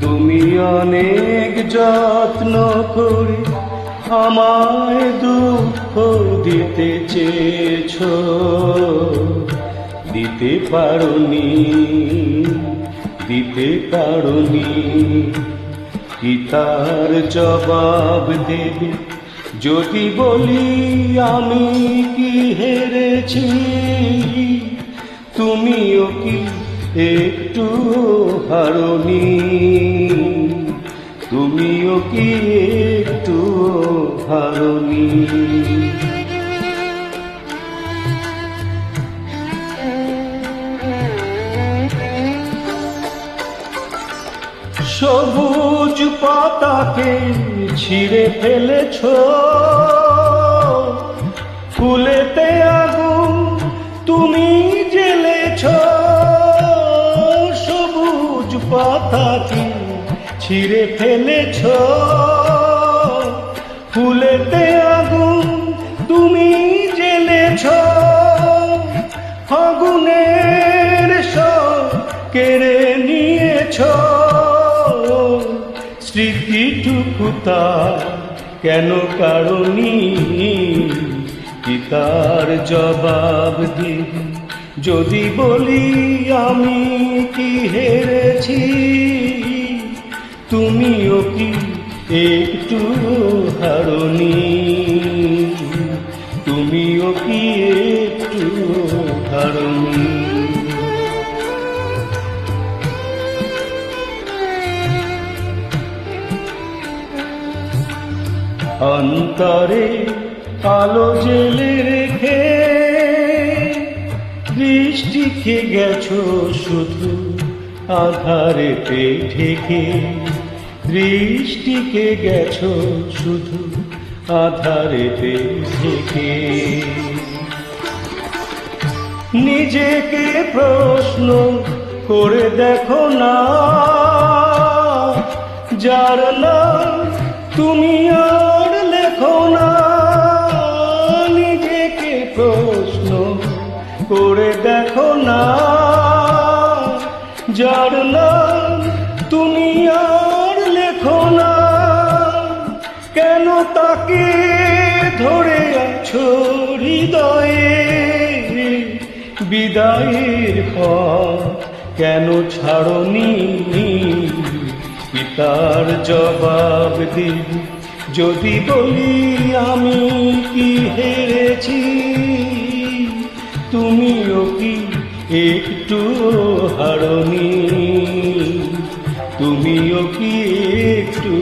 তুমি অনেক যত্ন করে আমায় দুঃখ দিতে চেয়েছো, দিতে পারোনি, দিতে পারোনি। কি তার জবাব দেবে যদি বলি আমি কি হেরেছি? তুমিও কি একটু হারোনি? তুমিও কি একটু হারোনি? সবুজ পাতাকে ছিঁড়ে ফেলেছ, ফুলেতে আগুন তুমি জ্বেলেছ। সবুজ পাতাকে ছিঁড়ে ফেলেছ, ফুলেতে আগুন তুমি জ্বেলেছ। আগুনের সব কেড়ে নিয়েছ, স্মৃতিটুকু তার কেন কারণী? কি তার জবাব দিবি যদি বলি আমি কি হেরেছি? তুমিও কি একটু হারোনি? তুমিও কি একটু হারোনি? অন্তরে আলো জেলে রেখে দৃষ্টিকে গেছো শুধু আধারেতে ঢেকে। দৃষ্টিকে গেছো শুধু আধারেতে ঢেকে। নিজেকে প্রশ্ন করে দেখো না, যার নাম তুমি আর লেখো না। নিজেকে প্রশ্ন করে দেখো না, যার নাম তুমি আর লেখো না। কেন তাকে ধরে আছো হৃদয়ে? বিদায়ের পর কেন ছাড়নি? কি তার জবাব দিবি যদি বলি আমি কি হেরেছি? তুমিও কি একটু হারোনি? তুমিও কি একটু